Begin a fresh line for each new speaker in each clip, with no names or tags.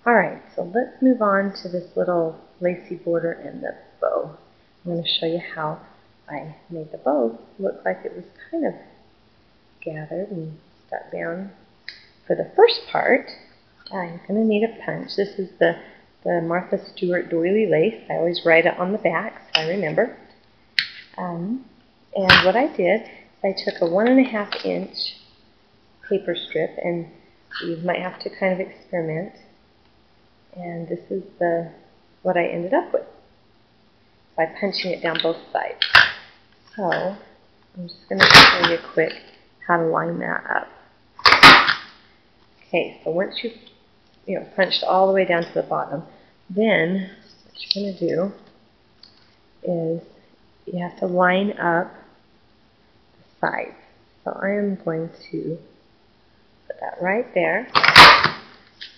Alright, so let's move on to this little lacy border and the bow. I'm going to show you how I made the bow look like it was kind of gathered and stuck down. For the first part, I'm going to need a punch. This is the Martha Stewart doily lace. I always write it on the back so I remember. And what I did is I took a 1.5 inch paper strip, and you might have to kind of experiment. And this is what I ended up with by punching it down both sides. So I'm just going to show you quick how to line that up. Okay, so once you've punched all the way down to the bottom, then what you're going to do is you have to line up the sides. So I am going to put that right there,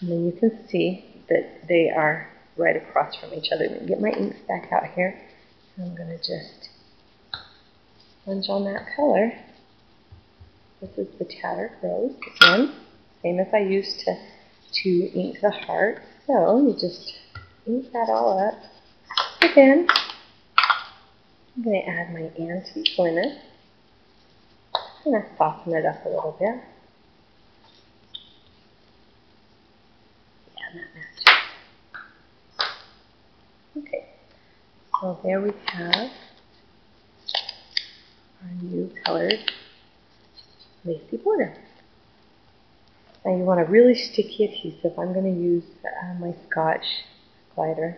and then you can see that they are right across from each other. I'm going to get my inks back out here. I'm going to just sponge on that color. This is the Tattered Rose again, same as I used to ink the heart. So you just ink that all up. And then I'm going to add my antique linen. I'm going to soften it up a little bit. Yeah, that matches. Okay, so there we have our new colored lacy border. Now you want a really sticky adhesive. I'm going to use my Scotch glider.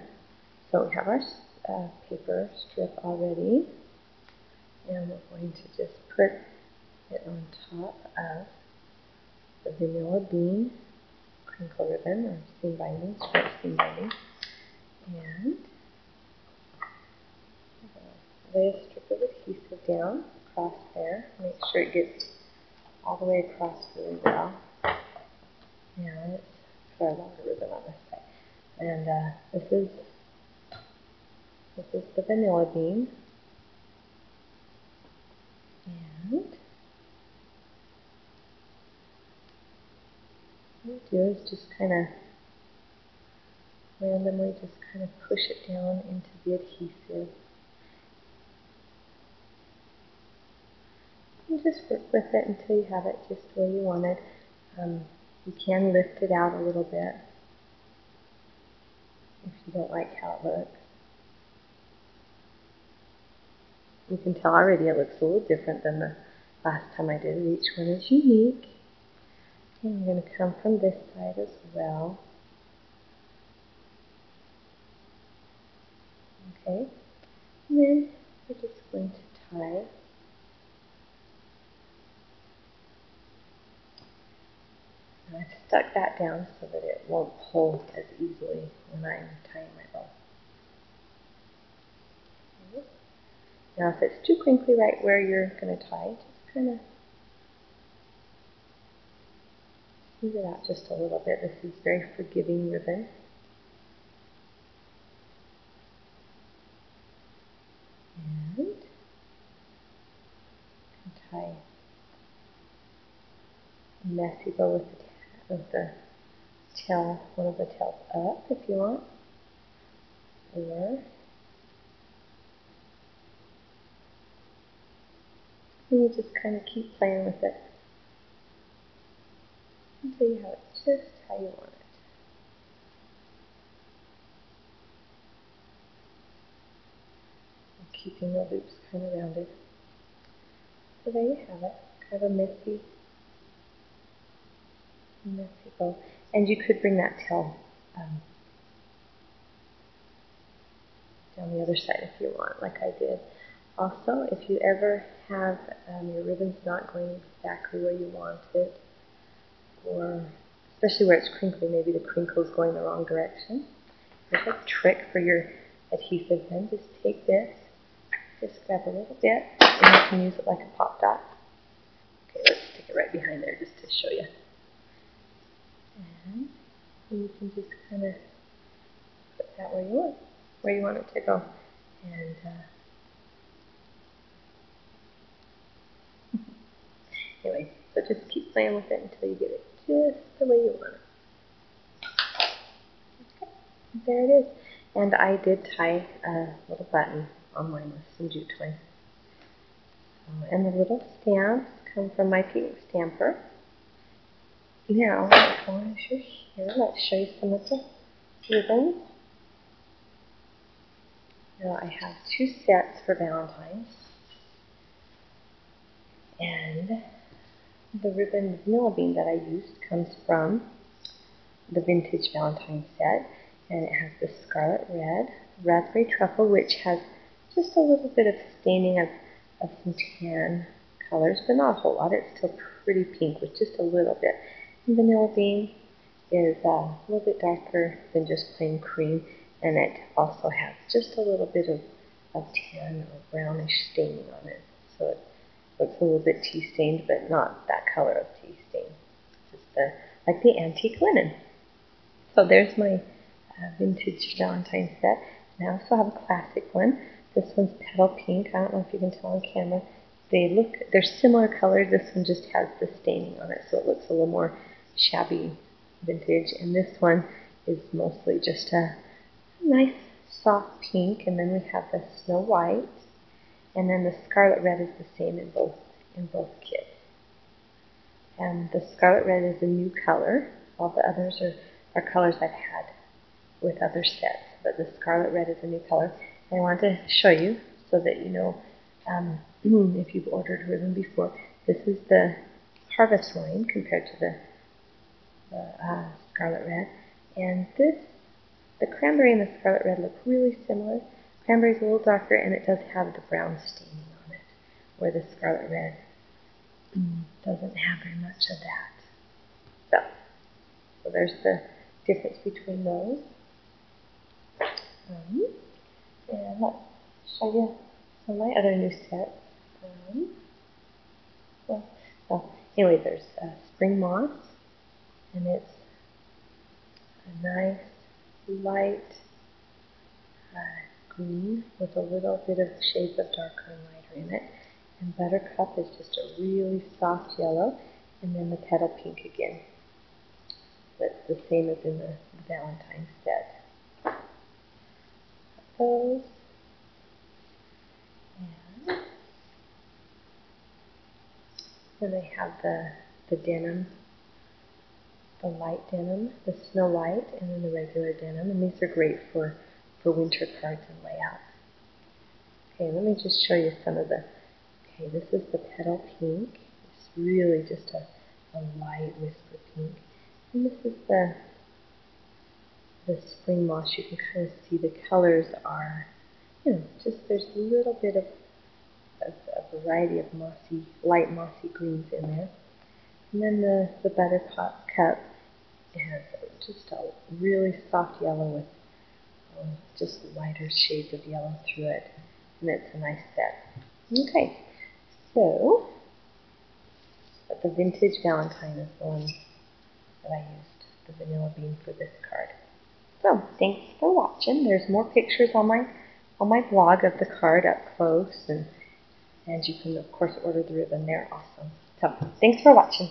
So we have our paper strip already, and we're going to just put it on top of the vanilla bean crinkle ribbon or seam binding, strip seam binding, and lay a strip of adhesive down across there. Make sure it gets all the way across really well. And let's put our longer ribbon on this side. And this is the vanilla bean. And what we do is just kind of randomly just kind of push it down into the adhesive. And just work with it until you have it just the way you want it. You can lift it out a little bit if you don't like how it looks. You can tell already it looks a little different than the last time I did it. Each one is unique. And I'm going to come from this side as well. Okay. And then we're just going to tie. And I've stuck that down so that it won't pull as easily when I'm tying my bow. Okay. Now if it's too crinkly right where you're going to tie, just kind of smooth it out just a little bit. This is very forgiving ribbon. And tie a messy bow with the tail, one of the tails up if you want, or you just kind of keep playing with it until you have it just how you want it. And keeping the loops kind of rounded. So there you have it, kind of a messy bow. And you could bring that tail down the other side if you want, like I did. Also, if you ever have your ribbons not going exactly where you want it, or especially where it's crinkly, maybe the crinkle is going the wrong direction, there's a trick for your adhesive then. Just take this, just grab a little bit, and you can use it like a pop dot. Okay, let's stick it right behind there just to show you. And you can just kind of put that where you want it to go. And anyway, so just keep playing with it until you get it just the way you want it. there it is. And I did tie a little button on mine with some jute twine. And the little stamps come from my pink stamper. Now, as you're here, let's show you some of the ribbons. Now, I have 2 sets for Valentine's. And the ribbon vanilla bean that I used comes from the Vintage Valentine set. And it has the scarlet red, raspberry truffle, which has just a little bit of staining of some tan colors, but not a whole lot. It's still pretty pink with just a little bit. And vanilla bean is a little bit darker than just plain cream, and it also has just a little bit of tan or brownish staining on it. So it looks a little bit tea stained, but not that color of tea stain. Just like the antique linen. So there's my Vintage Valentine set. And I also have a classic one. This one's petal pink. I don't know if you can tell on camera. They're similar colors. This one just has the staining on it, so it looks a little more shabby vintage. And this one is mostly just a nice soft pink. And then we have the snow white. And then the scarlet red is the same in both kits. And the scarlet red is a new color. All the others are colors I've had with other sets, but the scarlet red is a new color. And I want to show you so that you know if you've ordered ribbon before. This is the harvest line compared to the scarlet red. And the cranberry and the scarlet red look really similar. Cranberry is a little darker, and it does have the brown staining on it, where the scarlet red doesn't have very much of that. So there's the difference between those. And let's show you some of my other new sets. Anyway, there's spring moss, and it's a nice light green with a little bit of shades of darker and lighter in it. And buttercup is just a really soft yellow, and then the petal pink again. That's the same as in the Valentine set. Those. And then I have the denim, the light denim, the snow white, and then the regular denim. And these are great for winter cards and layouts. Okay, let me just show you some of the. Okay, this is the petal pink. It's really just a light whisper pink. And this is the spring moss. You can kind of see the colors are, just there's a little bit of a variety of light mossy greens in there. And then the buttercup has just a really soft yellow with just lighter shades of yellow through it. And it's a nice set. Okay, so the Vintage Valentine is the one that I used, the vanilla bean, for this card. So, thanks for watching. There's more pictures on my blog of the card up close, and you can, of course, order the ribbon. They're awesome. So, thanks for watching.